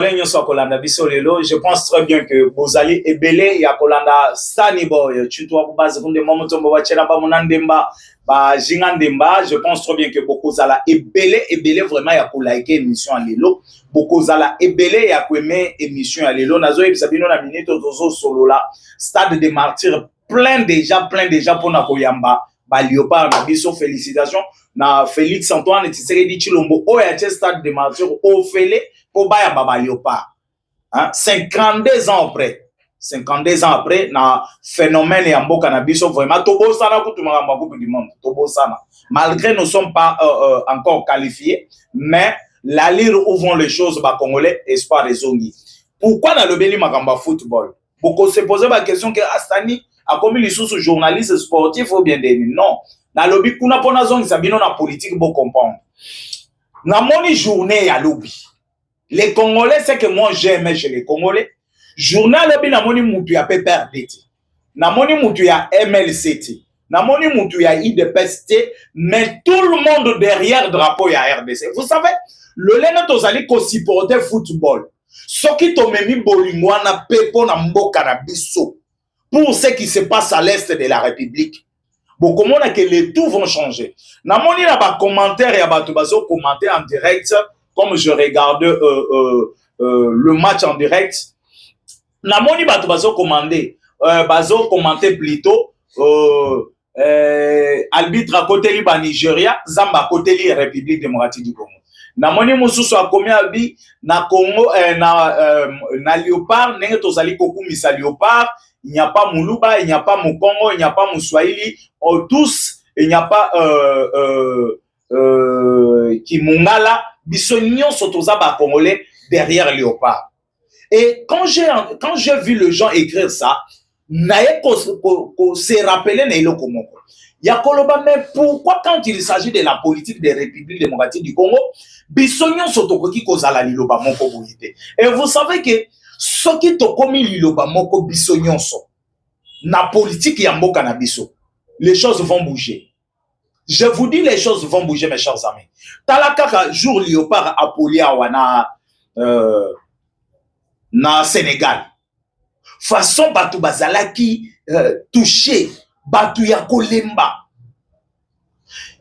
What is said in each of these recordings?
Je pense très bien que vous allez ébélé ya kolanda Sani Boy tu dois vous baser comme des moments tombo wachela ba monandemba ba jingandemba. Je pense très bien que beaucoup zala ébélé vraiment ya ko like émission à lelo beaucoup zala ébélé ya ko aimer émission à lelo nazo ebisabino na minute ozo solo là stade des martyrs plein déjà pour na koyamba ba Léopard na biso. Félicitations na Félix Antoine Tshisekedi Tshilombo o ya stade des martyrs au félé pour baya baba Léopard. Hein? 52 ans après, na phénomène ya mboka na biso vraiment tobo sana kutumaka mbaku du monde tobo sana. Malgré nous sommes pas encore qualifiés, mais la lire où vont les choses ba congolais espoir rezongi. Pourquoi na lobeli makamba football? Beaucoup se poser la question que Astani a commis les sous journalistes sportifs ou bien des non. Na lobby kuna pona zone sabino na politique bo comprendre. Na moni journée ya lobby. Les Congolais, c'est que moi j'aime chez les Congolais. Journal lobby na moni mutu ya PPRD. Na moni mutu ya MLCT. Na moni mutu ya IDPST, mais tout le monde derrière drapeau ya RDC. Vous savez, le lene tozali ko supporter football. Soki to memi bolingwana pepo na mboka na biso. Pour ce qui se passe à l'est de la République. Bon, comment on a que les tout vont changer. Na moni na ba commentaire ya ba to bazo commenter en direct comme je regarde le match en direct. Na moni ba to bazo commenter plutôt arbitre à côté li ba Nigeria, Zamba côté li République démocratique du Congo. Na moni mususu a combien abi na Congo na Léopard nenge tozali kokumisa Léopard. Il n'y a pas Moulouba, il n'y a pas Moukongo, il n'y a pas Mouswahili, tous, il n'y a pas Kimungala, Bissonnion Sotozaba Congolais derrière Léopard. Et quand j'ai vu les gens écrire ça, naïe se rappeler Naïlo Komoko. Yakoloba, mais pourquoi quand il s'agit de la politique des républiques démocratiques du Congo, Bissonnion Sotokoki Kozala Liloba Moko Bouyite. Et vous savez que ce qui to komi liloba moko biso nyonso na politique ya mboka na biso, les choses vont bouger. Je vous dis, les choses vont bouger, mes chers amis. Talakaka jour Léopard Apolia wana na Sénégal. Façon batu bazalaki touché batu ya kolemba.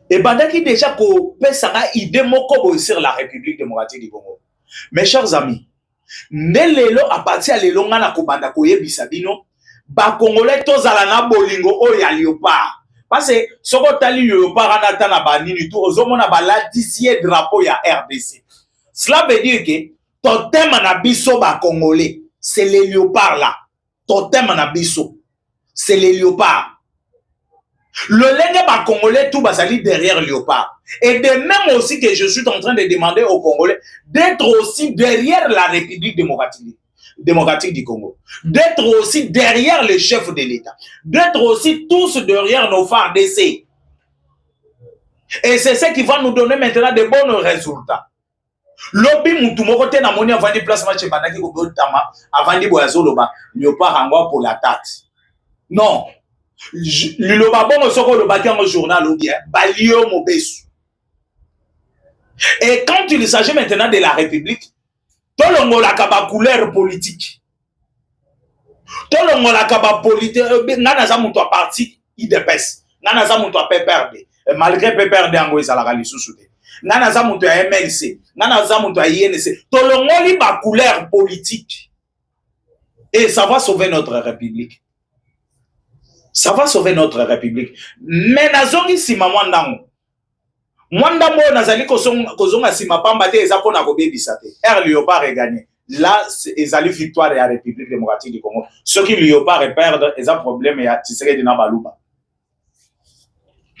Et bandaki déjà ko pesanga idée moko sur la République démocratique du Congo. Mes chers amis, Nelelo a partir à l'elonga na kobanda koyebisa bino ba congolais tozala na bolingo o ya Léopard parce que soko tali Léopard anata na banini tout ozomona ba latisier drapeau ya RDC. Cela veut dire que totem na biso ba congolais c'est les Léopards là. Totem na biso c'est les Léopards. Le lenge ba congolais tout basali derrière Léopard. Et de même aussi que je suis en train de demander aux Congolais d'être aussi derrière la République démocratique du Congo. D'être aussi derrière le chef de l'État. D'être aussi tous derrière nos FARDC. Et c'est ce qui va nous donner maintenant de bons résultats. Lobby Moutoumoko te na moni avant di place match bandaki ko botama avant di boyazoloba Léopard angwa pour la tate. Non. Le babon soko le baki en journal ou bien balio mobesu. Et quand il s'agit maintenant de la République, tout le monde a une couleur politique. Tout le monde a une politique. Nana zamuto parti IDPS. Nana zamuto PPRD. Malgré PPRD angoy salakali sousouté. Nana zamuto MLC. Nana zamuto INC. Tout le monde a une couleur politique. Et ça va sauver notre République. Ça va sauver notre République. Mais nazongi sima mwandango. Mwanda mo nazali kozonga sima pamba te ezako na kobebisa te. Léopard est gagné. Là, ezali victoire de la République démocratique du Congo. Ceux qui Léopard est perdre, ils ont problème ya Tshisekedi na Baluba.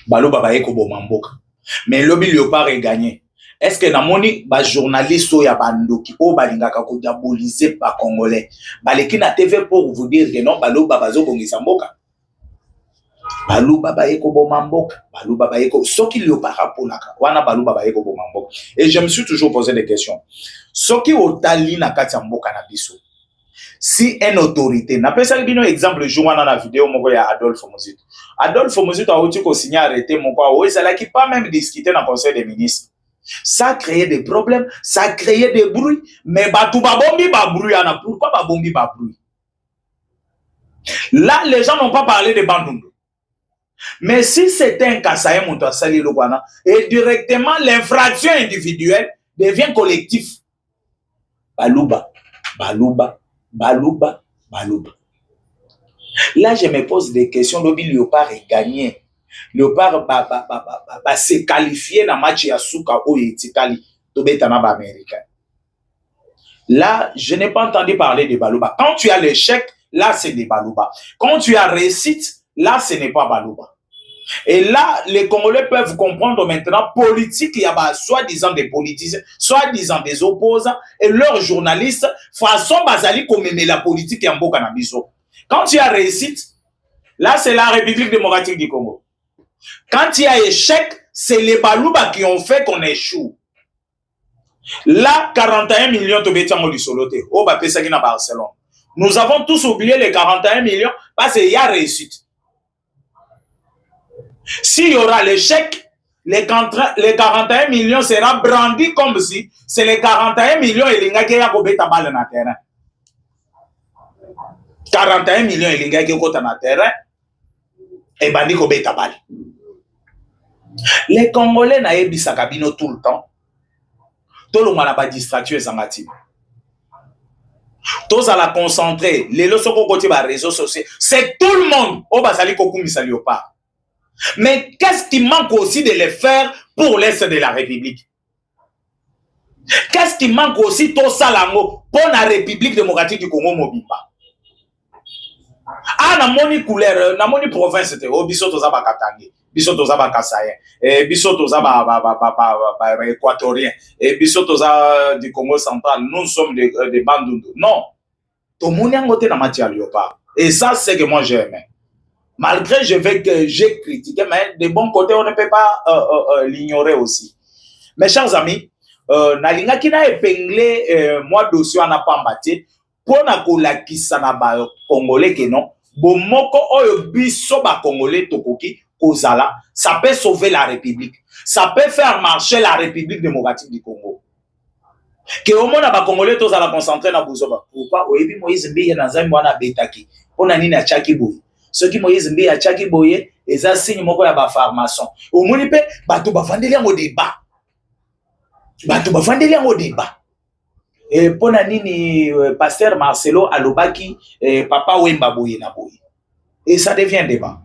Baluba ba eko bomamboka. Mais lobby Léopard est gagné. Est-ce que na moni ba journaliste ya bandoki o balingaka ko diaboliser ba congolais. Baleki na TV pour vous dire que non Baluba bazo bongisa mboka. Baluba baeko bomamboka, Baluba baeko soki Léopard polaka, wana Baluba baeko bomamboka. Et je me suis toujours posé des questions. Soki otali na kati ya mboka na biso. Si une autorité, n'a pas ça bino exemple jour wana na vidéo moko ya Adolphe Muzito. Adolphe Muzito a outi ko signer arrêté moko o ezala ki pas même discuter na conseil des ministres. Ça a créé des problèmes, ça a créé des bruits. Mais batou babombi babruit, pourquoi babombi babruit? Là, les gens n'ont pas parlé de Bandundu. Mais si c'est un Kasaï Moutassali Lugwana, et directement l'infraction individuelle devient collectif. Balouba, balouba, balouba, balouba. Là, je me pose des questions. Le Léopard est gagné. Léopard s'est qualifié dans le match Yasuka ou Itikali. Américain. Là, je n'ai pas entendu parler de Balouba. Quand tu as l'échec, là, c'est des Balouba. Quand tu as réussite, là, ce n'est pas Balouba. Et là, les Congolais peuvent comprendre maintenant, politique, il y a soi-disant des politiciens, soi-disant des opposants, et leurs journalistes, façon basali comme la politique en Bokanabiso. Quand tu as réussite, là, c'est la République démocratique du Congo. Quand il y a échec, c'est les Balouba qui ont fait qu'on échoue. Là, 41 millions de bétiamo du Solote, au Bapesagina Barcelone. Nous avons tous oublié les 41 millions parce qu'il y a réussite. S'il y aura l'échec, les 41 millions sera brandi comme si c'est les 41 millions et les gars qui ont été balle dans le terrain. 41 millions et les gars qui ont été dans le terrain et bandi qui ont été balle. Les Congolais n'ont pas sa cabine tout le temps. Tout le monde n'a pas distraction et zangati. Tous à la concentrer. Les leçons qu'on côté par réseaux sociaux, c'est tout le monde. Au basali koku misali au pas. Mais qu'est-ce qui manque aussi de les faire pour l'Est de la République? Qu'est-ce qui manque aussi tout ça lango pour la République démocratique du Congo Mobimba? Ah, na moni couleur, na moni province c'était au biso toza ba Katangi, biso toza ba Kasaye, et biso toza ba équatorien, et biso toza du Congo central, nous sommes des Bandundu. Non. Tout le monde a ngoté na matière Léopard. Et ça c'est que moi j'ai aimé. Malgré que j'ai critiqué, mais de bons côtés, on ne peut pas l'ignorer aussi. Mes chers amis, nalinga qui n'a épinglé moi dossier en apambati pour na kolakisa na ba Congolais que non, bomoko oyo biso ba Congolais tokoki kozala, ça peut sauver la République, ça peut faire marcher la République démocratique du Congo. Que au moins ba Congolais tous à la concentrer na bozoba. Pourquoi oyebi Moïse Mbiye na nzambe wana betaki. Pona nini a chaki boy. Ce qui Moïse Mbiye a chaki boye, eza signe moko ya ba formation. Au moni pe bato ba vandeli ngo débat. Bato ba vandeli ngo débat. Et pona nini pasteur Marcelo alobaki papa Wemba boye na boye. Et ça devient débat.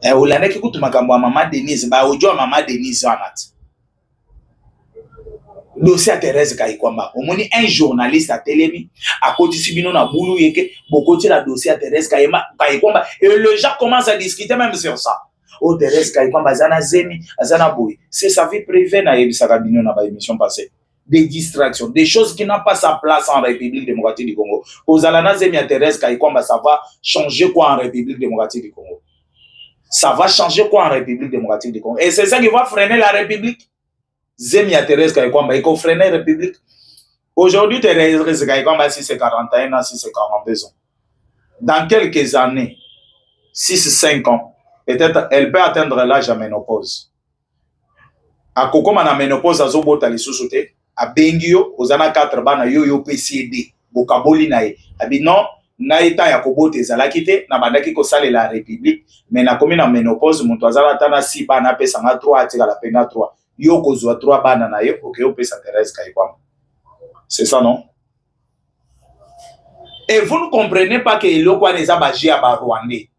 Et olanda ki kutu makambo maman Denise ba ojo maman Denise anat. Dossier à Thérèse Kayikwamba. On moni un journaliste à Télémi à côté Sibino na boulou yeke beaucoup la dossier à Thérèse Kayikwamba et les gens commencent à discuter même sur ça. Oh Thérèse Kayikwamba zana zemi azana boy. C'est sa vie privée na yebisa kabino na ba émission passée. Des distractions, des choses qui n'ont pas sa place en République démocratique du Congo. Aux alana zemi à Thérèse Kayikwamba, ça va changer quoi en République démocratique du Congo? Ça va changer quoi en République démocratique du Congo? Et c'est ça qui va freiner la République. Zemi à Thérèse Kayikwamba, il faut freiner la République. Aujourd'hui, Thérèse Kayikwamba, si c'est 41 ans, si c'est 42 ans. Dans quelques années, 6-5 ans, peut-être elle peut atteindre l'âge à ménopause. À Kokoma na ménopause, à Zobota les sous-sautés, à Bengio, aux années 4 bana yo PCD, Bokaboli nae. Abi non, naïta ya kobote zalakite, na bandaki ko sale la République, mais na komi na ménopause, mon toazala tana si bana pesa nga 3 atika la pena 3. Yo kozwa 3 bana na yo, ok, yo pesa Thérèse Kayikwamba. C'est ça, non? Et vous ne comprenez pas que l'Okwa n'est pas bagé à Rwandais.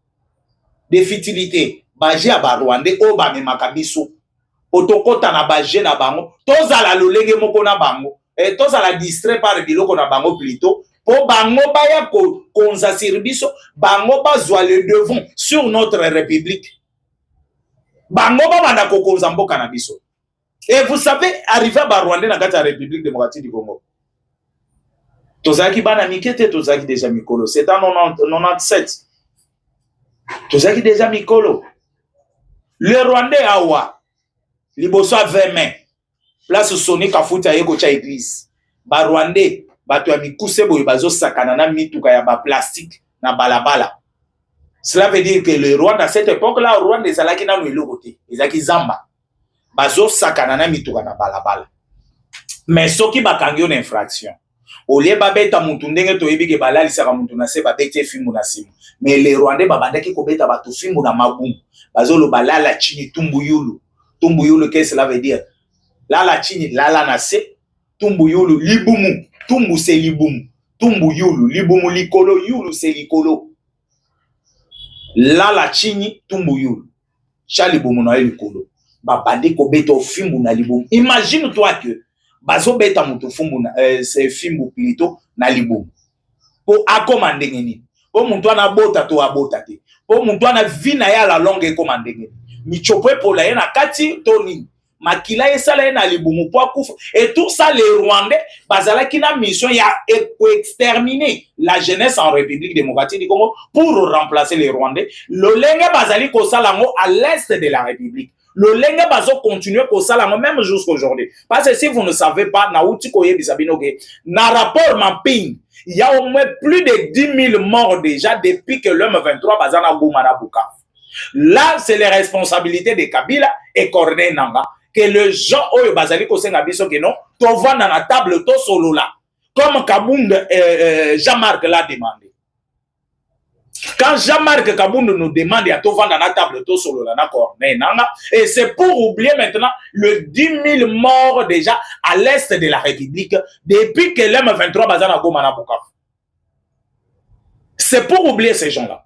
Des futilités, bagé à Rwandais, au bame makabiso. Otokota na bagé na bango, tous à la lolege moko na bango, et tous à la distrait par biloko na bango plutôt, pour bango baya konza sirbiso, bango bazwa le devant sur notre République. Bango ba manda kokonza mboka na biso. Et vous savez, arriver à Rwanda dans la République démocratique du Congo. Tozaki bana mikete, tozaki déjà mikolo. C'est en 97. Tozaki déjà mikolo. Le Rwandais awa, liboso 20 mai. Place Soni Kafuta yeko cha église. Ba Rwandais, bato ya mikuse boye bazo sakana na mituka ya ba plastique na balabala. Cela veut dire que le Rwanda à cette époque-là, le Rwanda ezalaki na eloko te, ezalaki zamba. bazo sakana na mituka na balabala. Mais soki bakangi une infraction. Au lieu babeta mutu ndenge toyebi ke balali saka mutu na se babete fimu na simu. Mais les Rwandais babandaki kobeta batu fimu na mabumu. Bazolo balala chini tumbuyulu. Tumbuyulu, qu'est-ce que cela veut dire? Lala chini, lala na se. Tumbuyulu, libumu. Tumbu c'est libumu. Tumbuyulu, libumu likolo, yulu c'est likolo. Lala chini, tumbuyulu. Chalibumu na likolo. Babande kobeta fimu na libumu. Imagine-toi que bazo beta mutu fumbu na c'est fimbu plutôt na libumu. Po akomande ngeni. Po muntu ana bota to abota te. Po muntu ana vina ya la longue komande ngeni. Michopo pola ye na kati toni. Makila esala ye na libumu po akufa. Et tout ça les Rwandais bazala ki na mission ya exterminer la jeunesse en République démocratique du Congo pour remplacer les Rwandais. Lolenge bazali ko salango à l'est de la République. Le lenge bazo continue ko salango même jusqu'à aujourd'hui. Parce que si vous ne savez pas, na uti koye bisabinoke, na rapport mapping, il y a au moins plus de 10 000 morts déjà depuis que l'homme 23 bazana Goumana Bukavu. Là, c'est les responsabilités de Kabila et Corneille Nanga. Que le gens oyo bazali ko senga biso que non, to vanda na table to solo là. Comme Kabund Jean-Marc l'a demandé. Quand Jean-Marc Kabound nous demande à tout vendre dans la table, tout solo là, d'accord, et c'est pour oublier maintenant le 10 000 morts déjà à l'est de la République depuis que l'M23 bazana Goma Bukavu. C'est pour oublier ces gens-là.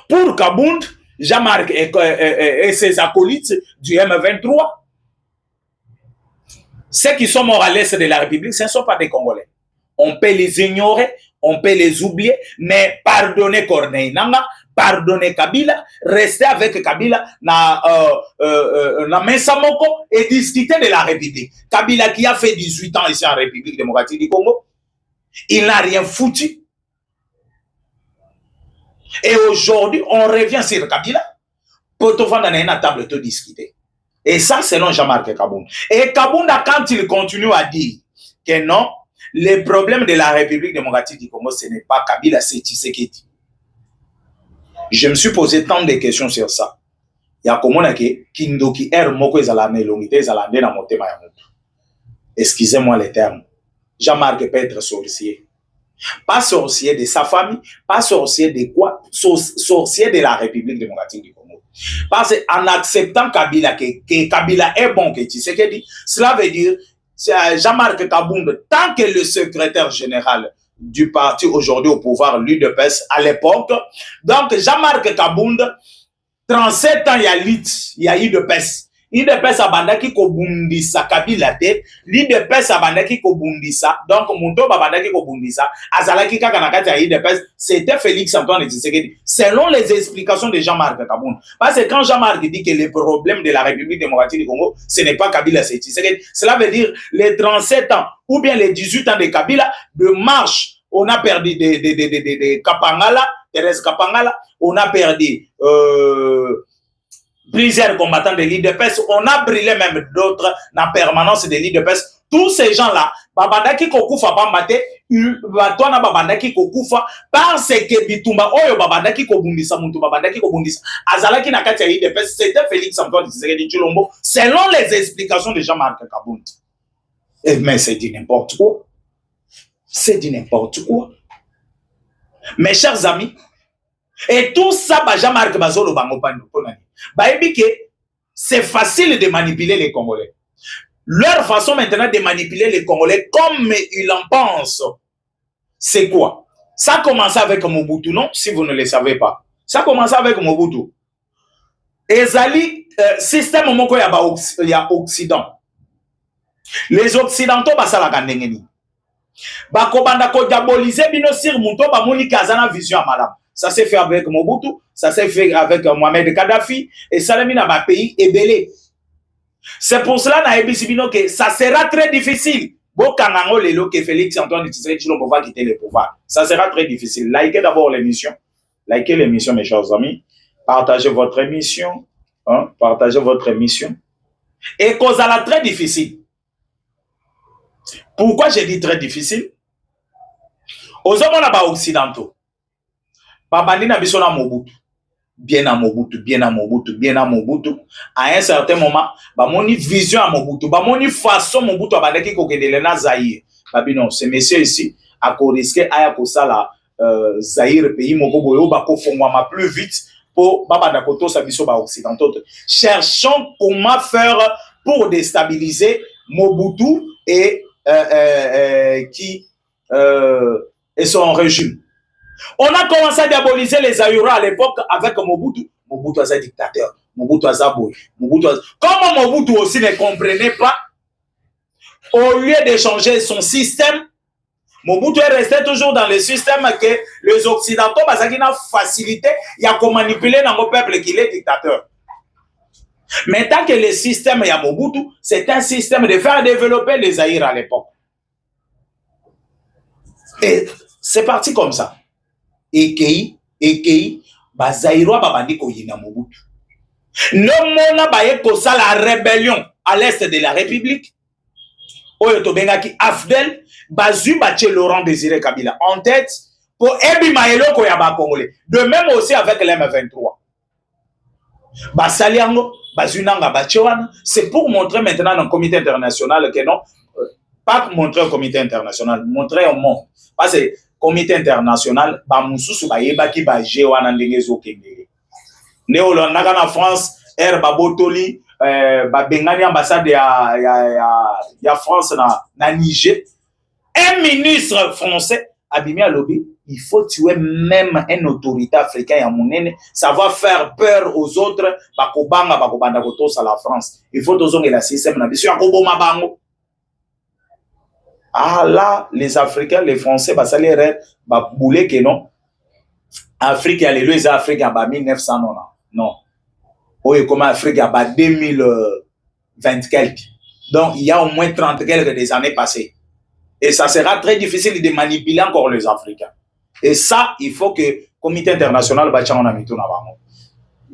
Pour Kabound, Jean-Marc et ses acolytes du M23, ceux qui sont morts à l'est de la République, ce ne sont pas des Congolais. On peut les ignorer, on peut les oublier, mais pardonnez Corneille Nanga, pardonnez Kabila, restez avec Kabila na Mensa Moko et discuter de la République. Kabila qui a fait 18 ans ici en République démocratique du Congo, il n'a rien foutu. Et aujourd'hui, on revient sur Kabila pour te vendre dans une table de discuter. Et ça, selon Jean-Marc Kabound. Et Kabound, quand il continue à dire que non, le problème de la République démocratique du Congo, ce n'est pas Kabila, c'est Tshisekedi. Je me suis posé tant de questions sur ça. Il y a comme on a dit, Kindoki er moko ezalane longite ezalane na motema ya mutu. Excusez-moi les termes. Jean-Marc peut être sorcier. Pas sorcier de sa famille, pas sorcier de quoi? Sorcier de la République démocratique du Congo. Parce qu'en acceptant Kabila, que Kabila est bon, que Tshisekedi, cela veut dire Jean-Marc Kabound, tant que le secrétaire général du parti aujourd'hui au pouvoir, l'UDPS à l'époque, donc Jean-Marc Kabound, 37 ans, il y a UDPS. UDPS abandaki ko bundisa Kabila te, l'UDPS abandaki ko bundisa, donc Mundo abandaki ko bundisa, azalaki kaka na kati ya UDPS, c'était Félix Antoine Tshisekedi, selon les explications de Jean-Marc Kabound. Parce que quand Jean-Marc dit que le problème de la République démocratique du Congo, ce n'est pas Kabila, c'est Tshisekedi, cela veut dire les 37 ans ou bien les 18 ans de Kabila de marche, on a perdu de Kapangala, Thérèse Kapangala, on a perdu plusieurs combattants de l'IDPS, on a brûlé même d'autres dans la permanence de l'IDPS. Tous ces gens-là, babandaki kokufa bambate, batwana babandaki kokufa parce que bitumba oyo babandaki kobundisa muntu babandaki kobundisa azalaki na kati ya l'IDPS, c'était Félix Antoine Tshisekedi Tshilombo, selon les explications de Jean-Marc Kabound. Mais c'est du n'importe quoi. C'est du n'importe quoi. Mes chers amis, et tout ça, Jean-Marc Bazolo Bangopani, c'est facile de manipuler les Congolais. Leur façon maintenant de manipuler les Congolais comme ils en pensent, c'est quoi? Ça a commencé avec Mobutu, non? Si vous ne le savez pas. Ça a commencé avec Mobutu. Ezali, système moko ya Occident. Les Occidentaux, ça la gandengeni. Bakobanda ko diaboliser bino sir muto ba moni kazana vision madame. Ça s'est fait avec Mobutu, ça s'est fait avec Mohamed Kadhafi et Salamina ba pays ébélé. C'est pour cela na ebisibino que ça sera très difficile. Bokanango lelo que Félix Antoine Tshisekedi Tshilombo va quitter le pouvoir. Ça sera très difficile. Likez d'abord l'émission. Likez l'émission mes chers amis. Partagez votre émission, hein? Partagez votre émission. Et cause à la très difficile. Pourquoi j'ai dit très difficile? Aux hommes là-bas occidentaux, babandi na biso na Mobutu. bien à Mobutu, bien à Mobutu, bien à Mobutu. À un certain moment, bah mon vision à Mobutu, bah mon façon Mobutu a bandaki ko kendele na Zaïre. Bah non, ce monsieur ici a ko risqué à ko sala Zaïre pays moko boyo ba ko fongwama plus vite pour baba dakoto sa biso ba occidentaux. Cherchons comment faire pour déstabiliser Mobutu et son régime. On a commencé à diaboliser les Aïras à l'époque avec Mobutu. Mobutu est un dictateur. Mobutu est un boy. Comme Mobutu aussi ne comprenait pas, au lieu de changer son système, Mobutu est resté toujours dans le système que les Occidentaux, parce qu'ils ont facilité, il y a qu'on manipuler dans le peuple qu'il est dictateur. Mais tant que le système est à Mobutu, c'est un système de faire développer les Aïras à l'époque. Et c'est parti comme ça. Ekei, Bazaïroa babandi ko yina Mobutu. Le mona baye ko sa la rébellion à l'est de la République. Oyo to bengaki Afdel, bazu bache Laurent Désiré Kabila en tête pour ebi maelo ko ya ba Congolais. De même aussi avec l'M23. Basaliango, bazunanga bache wana, c'est pour montrer maintenant dans le comité international que non, pas montrer au comité international, montrer au monde. Parce que comité international ba mususu ba yebaki ba jewana ndenge zokengele ne olonaka na France ba botoli ba bengani ambassade ya France na Niger. Un ministre français abimi à lobby, il faut tuer même un autorité africain ya monene, ça va faire peur aux autres ba kobanga ba kobanda kotosa la France. Il faut tozonga la système na biso ya koboma bango. Ah là, les Africains, les Français, bah ça les rêve, bah bouler que non. Afrique, alléluia, les Africains, bah 1900 non. Oui, comme Afrique, bah 2020 quelques. Donc il y a au moins 30 quelques des années passées. Et ça sera très difficile de manipuler encore les Africains. Et ça, il faut que le comité international, bah tiens, on a mis tout là-bas.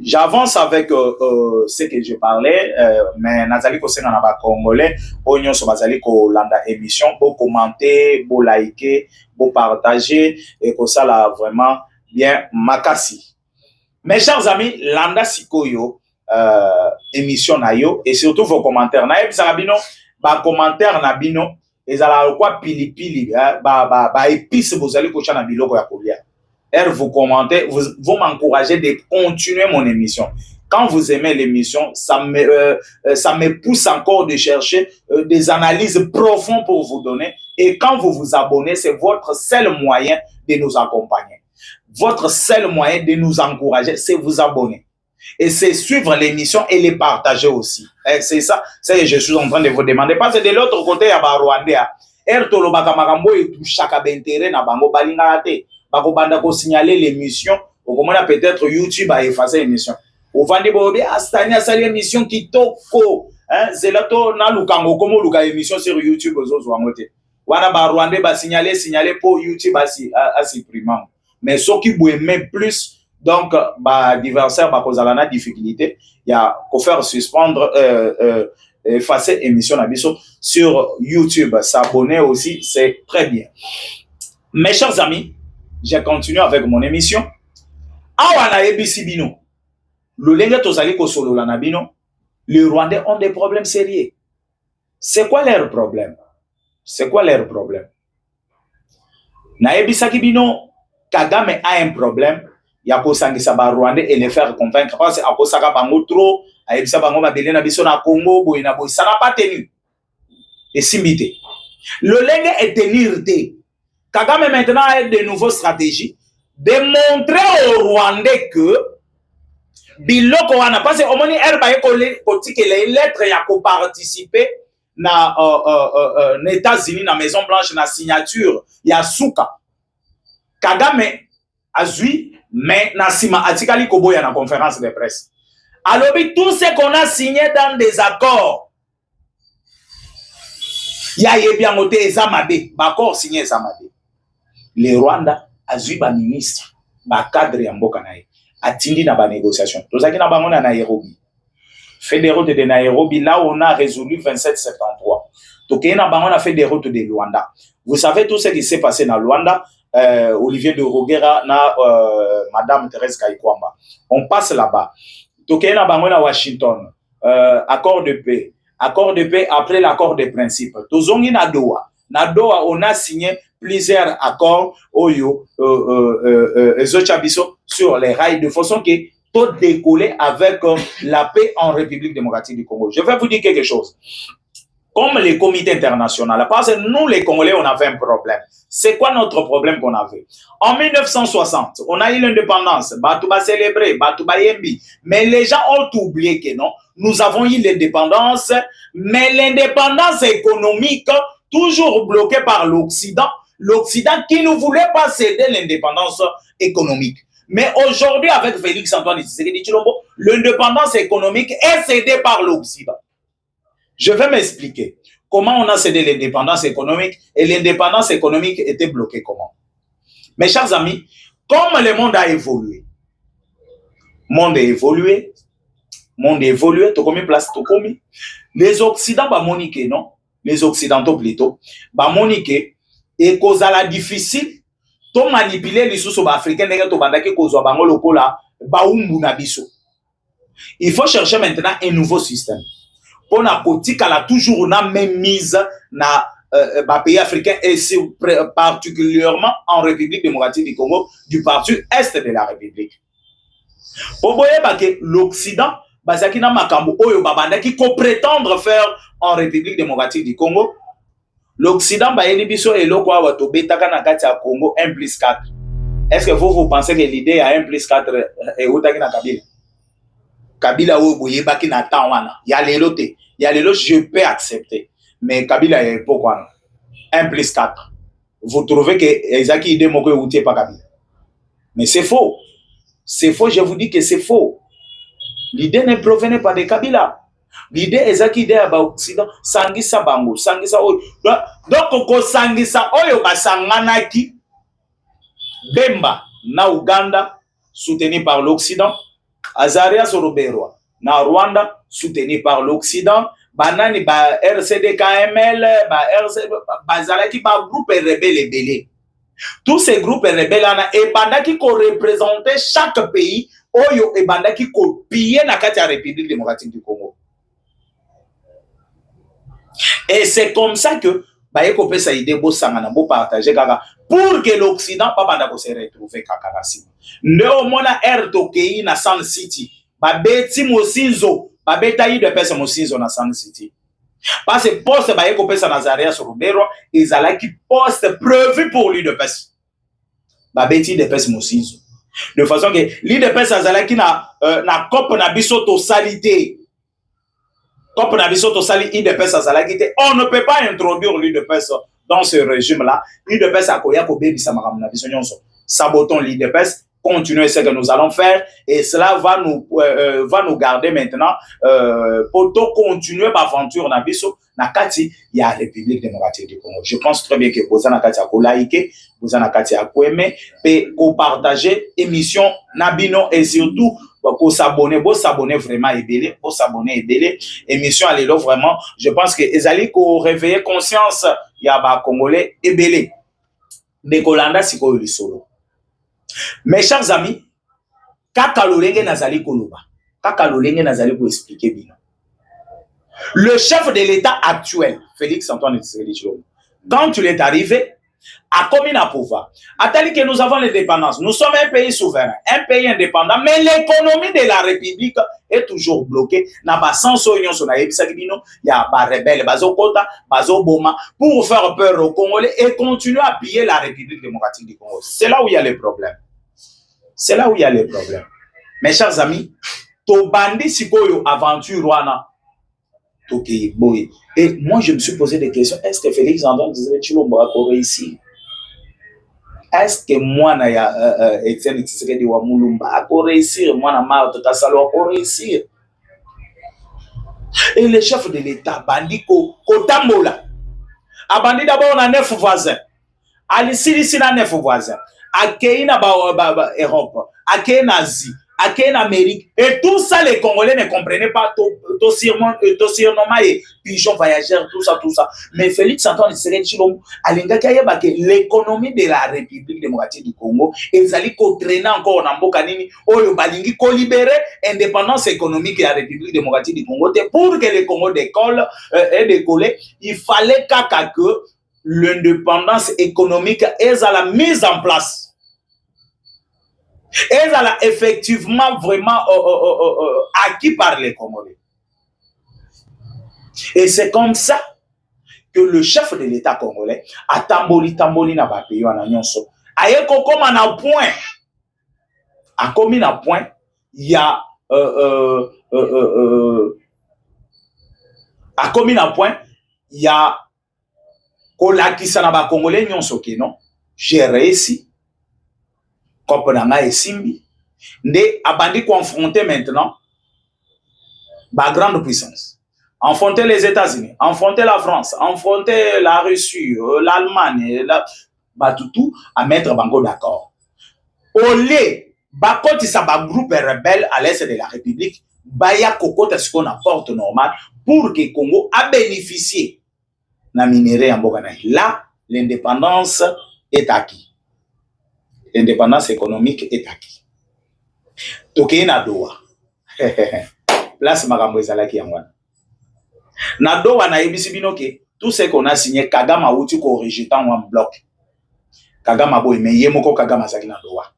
J'avance avec ce que je parlais, mais Nazali Kosenga na Congolais, Onyo so bazali ko landa émission, pour commenter, pour liker, pour partager et que ça là vraiment bien makasi. Mes chers amis, landa sikoyo émission na yo et surtout vos commentaires. Na ebisa bino ba commentaire na bino ezala quoi pili pili ba épice bozali ko chana biloko ya kolia. Vous commentez, vous m'encouragez de continuer mon émission. Quand vous aimez l'émission, ça me pousse encore de chercher des analyses profondes pour vous donner. Et quand vous vous abonnez, c'est votre seul moyen de nous accompagner. Votre seul moyen de nous encourager, c'est vous abonner. Et c'est suivre l'émission et les partager aussi. C'est ça, je suis en train de vous demander. Parce que de l'autre côté, il y a Rwandais. Ertolo Bakamagambo et tout chaque intérêt na bango balingate. Bakobanda ko signaler l'émission, au comment peut-être YouTube a effacé l'émission. Au vandi bobe astania sali émission kitoko, hein, zelato na lukango comme luka émission sur YouTube ozo amote. Wana ba Rwandais ba signaler pour YouTube à supprimant. Mais ceux qui aiment plus donc ba diversaire ba kozala na difficulté, il y a ko faire suspendre effacer émission na biso sur YouTube, s'abonner aussi, c'est très bien. Mes chers amis, je continue avec mon émission. Awana ebisi bino. Lolenge tozali ko solo la nabino. Les Rwandais ont des problèmes sérieux. C'est quoi leur problème? C'est quoi leur problème? Na ebisaki bino Kagame a un problème. Ya ko sangisa ba Rwandais et les faire convaincre parce que akosaka bango trop, a ebisa bango mabele na biso na Congo boy na boy ça n'a pas tenu. Et simbité. Lolenge est tenir te. Kagame maintenant a de nouvelles stratégies de montrer aux Rwandais que biloko wana parce que omoni herba ekoti que les lettres ya ko participer na États-Unis na Maison Blanche na signature ya Suka. Kagame azui mais na sima atikali koboya na conférence de presse. Alors tout ce qu'on a signé dans des accords ya yebia mote ezamade bakor signé ezamade. Le Rwanda azui ba ministre ba cadre ya mboka na ye atindi na ba négociation tozaki na bango na Nairobi fédéraux de Nairobi là on a résolu 2773 toké na bango na fédéraux de Luanda. Vous savez tout ce qui s'est passé dans Luanda Olivier de Roguera na Madame Thérèse Kaikwamba. On passe là-bas. Tokena na bango na Washington. Accord de paix. Accord de paix après l'accord des principes. Tozongi na Doha. Na Doha, on a signé plusieurs accords oyo sur les rails de façon que tout décoller avec la paix en République démocratique du Congo. Je vais vous dire quelque chose. Comme les comités internationaux, parce que nous, les Congolais, on avait un problème. C'est quoi notre problème qu'on avait? En 1960, on a eu l'indépendance. Batouba célébré, Batouba yembi. Mais les gens ont oublié que non, nous avons eu l'indépendance, mais l'indépendance économique, toujours bloquée par l'Occident. L'Occident qui ne voulait pas céder l'indépendance économique. Mais aujourd'hui, avec Félix Antoine Tshisekedi Tshilombo, l'indépendance économique est cédée par l'Occident. Je vais m'expliquer comment on a cédé l'indépendance économique et l'indépendance économique était bloquée comment. Mes chers amis, comme le monde a évolué, tokomi place tokomi, les Occidentaux ba monique non, les Occidentaux plutôt, ba monique et kozala difficile to manipuler les sous africains ndenge to bandaki kozwa bango lokola ba umbu na biso. Il faut chercher maintenant un nouveau système. On a toujours na même mise na pays africain et particulièrement en République démocratique du Congo du parti est de la République. Vous voyez que l'Occident bazaki na makambo oyo babanda qui prétendre faire en République démocratique du Congo. L'Occident ba yeli biso eloko awa to betaka na kati ya Congo 1+4. Est-ce que vous pensez que l'idée à 1+4 est otaki na Kabila? Kabila oyo boyebaki na temps wana ya lelo te. Il y a les loges, je peux accepter. Mais Kabila est pourquoi 1+4. Vous trouvez que Ezaki idée moko outé pas Kabila. Mais c'est faux. C'est faux, je vous dis que c'est faux. L'idée ne provenait pas de Kabila. L'idée Ezaki idée à Occident, sangisa bango, sangisa oyo. Donc ko sangisa oyo basanganaki Bemba na Uganda soutenu par l'Occident, Azaria Soroberwa na Rwanda soutenu par l'Occident, banani ba RCD-KML, ba RCD, bazalaki ba groupe rebelle belé. Tous ces groupes rebelles et bandaki ko représenter chaque pays, oyo et bandaki ko piller na kati ya République démocratique du Congo. Et c'est comme ça que ba yeko pesa idée bo sangana bo partager kaka pour que l'Occident pas bandako se retrouver kaka rasima. Ndeo mona Tokei na Sun City, ba beti mosinzo babeta yi de pesa mosinzo na Sun City. Parce que poste ba yeko pesa Nazaria Sorobero, ils allaient qui poste prévu pour lui de pesa. Ba beti de pesa mosinzo. De façon que lui de pesa azalaki na COP na biso to salité. COP na biso to sali de pesa azalaki te. On ne peut pas introduire lui de pesa dans ce régime là. Lui de pesa akoya ko bebisa makam na biso nyonso. Sabotons lui de pesa. Continuer ce que nous allons faire et cela va nous garder maintenant pour continuer l'aventure na biso na kati ya République démocratique du Congo. Je pense très bien que vous na kati ya ko liker, vous na kati ya ko aimer et ko partager émission Nabino et surtout ko s'abonner vraiment ebele, ko s'abonner ebele émission alelo vraiment. Je pense que ezali ko réveiller conscience ya ba Congolais ebele. De Kolanda siko lisolo. Mes chers amis, kaka lolenge nazali koloba, kaka lolenge nazali ko expliquer bino. Le chef de l'État actuel, Félix Antoine Tshisekedi Tshilombo, quand il est arrivé, a commis à pouvoir. Attendez que nous avons l'indépendance. Nous sommes un pays souverain, un pays indépendant, mais l'économie de la République est toujours bloquée. N'a pas sens union sur la Ebisakibino, il y a pas rebelle, bazo Kota, bazo Boma, pour faire peur aux Congolais et continuer à piller la République démocratique du Congo. C'est là où il y a les problèmes. C'est là où il y a les problèmes. Mes chers amis, to bandi sikoyo aventure wana. Et moi, je me suis posé des questions. Est-ce que Félix Antoine Tshilombo a réussi? Est-ce que moi, Etienne Tshisekedi wa Mulumba a réussi? Moi, na Marthe Tasalo a réussi. Et le chef de l'État, Bandi Kotambola, a bandi d'abord on a 9 voisins. Ali Sili na 9 voisins. A Keina Europe, a Keina Asie, en Amérique. Et tout ça, les Congolais ne comprenaient pas. Tossirement et pigeon voyageurs, tout ça, tout ça. Mais Félix Antoine Tshisekedi Tshilombo, l'économie de la République démocratique du Congo, ils allaient traîner encore dans Bokanini, Oyo Balingi, libérer l'indépendance économique de la République démocratique du Congo. Pour que le Congo décolle et décolle, il fallait que l'indépendance économique est à la mise en place. Elle a effectivement vraiment acquis par les Congolais. Et c'est comme ça que le chef de l'État congolais a tamboli na bapeyo na nyonso. Aye comme un point. A commis un point, il y a a commis un point, il y a kolakisa na ba Congolais nyonso ke non. J'ai réussi. Kopenanga et Simbi, nde abandi confronter maintenant la grande puissance. Affronter les États-Unis, affronter la France, affronter la Russie, l'Allemagne, tout à mettre bango d'accord. Au lieu, bakoti sa ba groupe rebelle à l'est de la République, baya kokota ce qu'on apporte normal pour que Congo a bénéficié na minerai en Bogana. Là, l'indépendance est acquise. L'indépendance économique est acquise. Toké na doa. Place makambo ezalaki yangwana. Na doa na yebisi bino ke tout ce qu'on a signé Kagame outi ko rejeter en bloc. Kagame boy mais yemoko Kagame azaki na doa.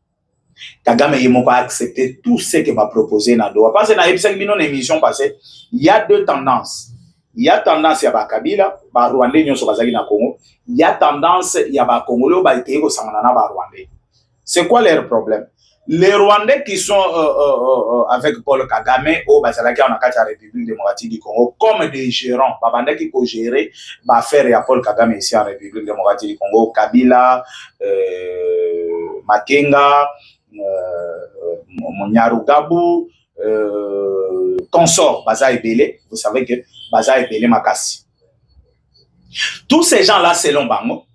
Kagame yemoko a accepté tout ce que m'a proposé na doa. Parce que na yebisi bino na émission passée, il y a deux tendances. Il y a tendance ya ba Kabila, ba Rwandais nyonso bazaki na Congo. Il y a tendance ya ba Congolais ba ite ko sangana na ba Rwandais. C'est quoi leur problème? Les Rwandais qui sont avec Paul Kagame au Bazalaki en la République démocratique du Congo comme des gérants, Babanda qui peut gérer, va faire à Paul Kagame ici en République démocratique du Congo, Kabila, Makenga, Monyarugabu, consort Baza Ebele, vous savez que Baza Ebele Makassi. Tous ces gens-là, selon Bango,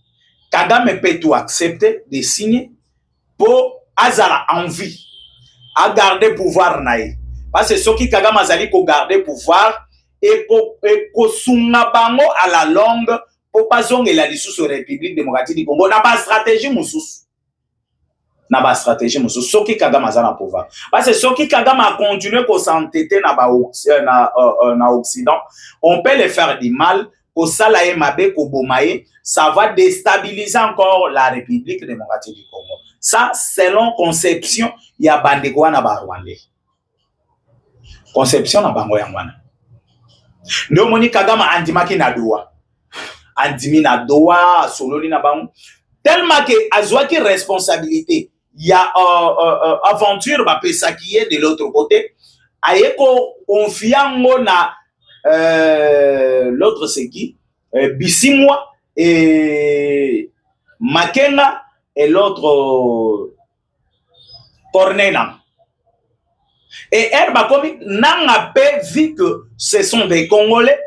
Kagame peut tout accepter de signer pour azala envie à garder pouvoir naï parce que ceux qui Kagame azali ko garder pouvoir et ko sunga bango à la longue pour pas zonge la lisusu République démocratique du Congo na ba stratégie mususu ceux qui Kagame azala pouvoir parce que ceux qui Kagame a continué ko s'entêter na Occident on peut les faire du mal ko salaye mabe ko bomaye ça va déstabiliser encore la République démocratique du Congo. Ça, selon conception, il y a Bandeko na Rwandais. Conception na bango yangwana. Ndo moni Kagame andimaki na doa. Andimi na doa, sololi na bango. Tellement que azwaki responsabilité. Il y a aventure ba pesa qui est de l'autre côté. Ayeko confiango na l'autre c'est qui? Bisimwa et Makenga et l'autre Cornena. Et Herbakomi n'a pas vu que ce sont des Congolais,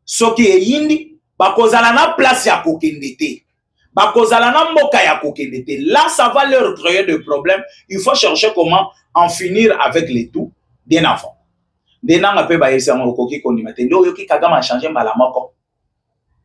ce qui est indi, bakozala na place ya kokendete, bakozala na mboka ya kokendete. Là, ça va leur créer des problèmes. Il faut chercher comment en finir avec les tout bien avant. Dena n'a pas bailler ça en koki kondimate. Ndo yoki Kagame a changé malamoko.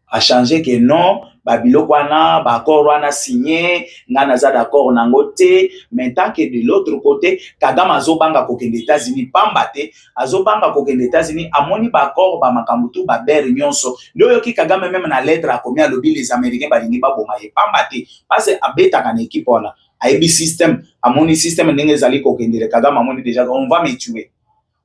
A changé que non, Babilo Kwana, Bakor Wana signé, Nanaza d'accord Nangote, mais tant que de l'autre côté, Kagame Azobanga Koken des États-Unis, Pambate, Azobanga Koken des États-Unis, Amoni Bakor, Bamakamutu, Baber, Nyonso, Loyoki Kagame même na lettre à combien lobby les Américains, Balingi Babomaye, Pambate, parce que Abeta kan équipe on a, AIB système, Amoni système, Nengezali Koken de Kagame, Amoni déjà, on va me tuer.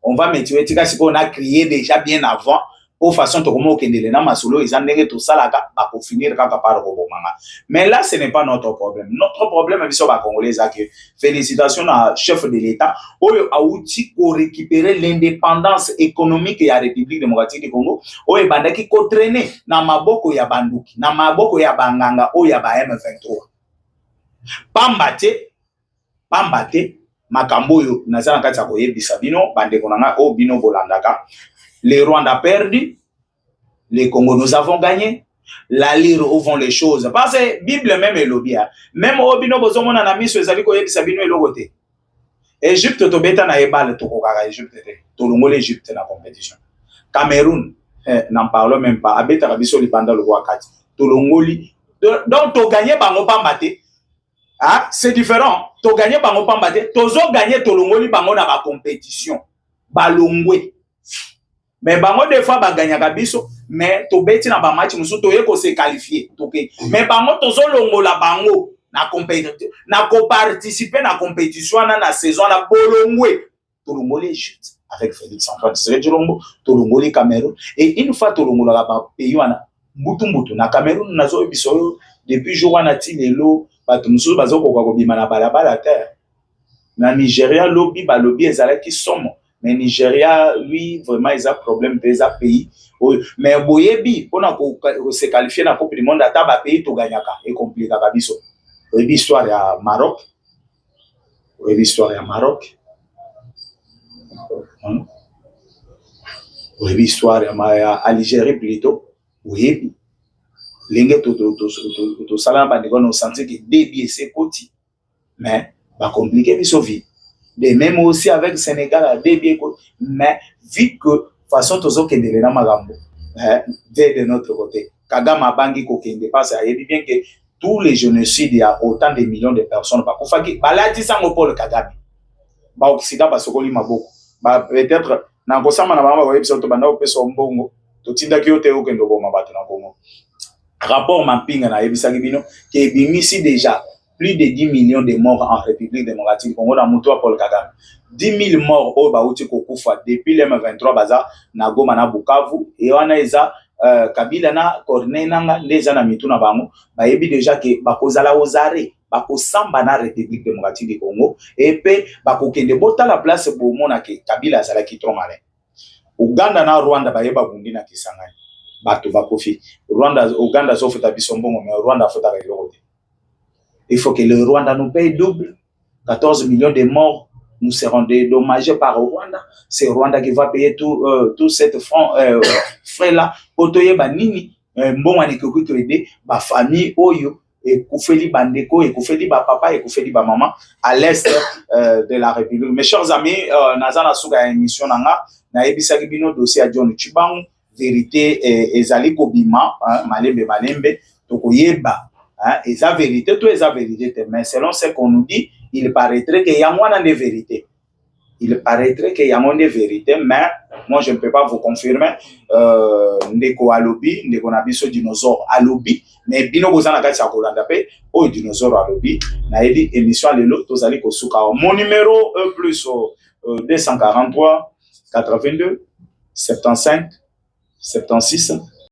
On va me tuer, c'est qu'on a crié déjà bien avant. Pour façon tokomo kendele na masolo izandenge tout ça là ba pour finir quand par robomanga. Mais là ce n'est pas notre problème. Notre problème est ba congolais que félicitations à chef de l'État oyo a outil pour récupérer l'indépendance économique ya République démocratique du Congo oyo bandaki ko traîner na maboko ya banduki na maboko ya banganga oyo ya ba M23. Pambate makambo yo nazana kati ya koyebisa bino bandeko nanga o bino bolandaka. Les Rwandais perdu, les Congo nous avons gagné. La lire où vont les choses. Parce que Bible même est l'obia. Même au bino bozomona na miso ezali ko yebisa bino elogote. Égypte to beta na ebale to kokaka Égypte te. To longole Égypte na compétition. Cameroun, n'en parlons même pas. Abeta kabiso li banda le wakati. To longoli. Donc to gagner bango pamba te. Ah, c'est différent. To gagner bango pamba te. Tozo gagner to longoli bango na ba compétition. Balongwe. Mais bango des fois ba gagner kabiso, mais to beti na ba match musu to ye ko se qualifier. Okay. Mais bango tozo longola bango na compétition, na ko participer na compétition na saison na bolongwe. To longoli Égypte avec Félix Antoine Tshisekedi to longoli Cameroun et une fois to longola ba pays wana mbutu na Cameroun nazo biso depuis jour wana ti lelo bato musu bazo ko bima na balabala terre. Na Nigeria lobby ba lobby ezalaki somo. Mais Nigeria, lui, vraiment, ils ont problème des pays. Mais Boyebi, on a se qualifié dans la Coupe du Monde, à taba pays, tout gagnaka. Et compliqué, kabiso. Boyebi, histoire à Maroc. Boyebi, histoire à Maroc. Boyebi, histoire à Algérie, plutôt. Boyebi. Lingue, tout ça, on a senti que débier ses côtés. Mais, va compliquer, biso vie. Et même aussi avec le Sénégal, mais vu que de toute façon, tous ceux qui sont dans Magambo, de notre côté, Kagama Bangi Kokende, parce qu'il dit bien que tous les génocides, il y a autant de millions de personnes. Parce que là, tu sens Paul Kagame. Occident, parce que m'a beaucoup. Peut-être, dans le Sama, on a vu que banda opesa mbongo, to tinda kyote okendo boma bato na Congo. Rapport mapping na ebisaki bino que bimisi déjà plus de 10 millions de morts en République démocratique du Congo dans Moutoua Paul Kagame. 10 000 morts au Baouti Kokufa depuis le M23 Baza, na Goma na Bukavu, et on a eza Kabila na Corneille nanga, les ana mituna bango, ba yebi déjà que bakozala ozare, bakosamba na République démocratique du Congo, et pe bakokende bota la place pour mona ke Kabila zala ki trop malin. Uganda na Rwanda ba yeba bundi na Kisangani. Bato bakofi. Rwanda, Uganda sofuta bisombongo, mais Rwanda fota ka ilokote. Il faut que le Rwanda nous paye double. 14 millions de morts, nous serons dédommagés par le Rwanda. C'est le Rwanda qui va payer tout cette frais-là. Otoye banini, bon, on est que aider ma famille, oyo, et koufeli bandeko, et koufeli ba papa, et koufeli ba maman, à l'est de la République. Mes chers amis, nazana souga émission nanga, na ebisa kibino dossier à John Chibang, vérité ezali kobima, malembe, tokoyeba. Et sa vérité, tout est sa vérité. Mais selon ce qu'on nous dit, il paraîtrait qu'il y a moins de vérité. Il paraîtrait qu'il y a moins de vérité, mais moi je ne peux pas vous confirmer. Ndeko alobi, ndeko nabiso dinosaure alobi, mais bino bozana kati ya kolanda pe, o dinosaure alobi, na edi émission lelo tozali kosuka. Mon numéro plus 243 82 75 76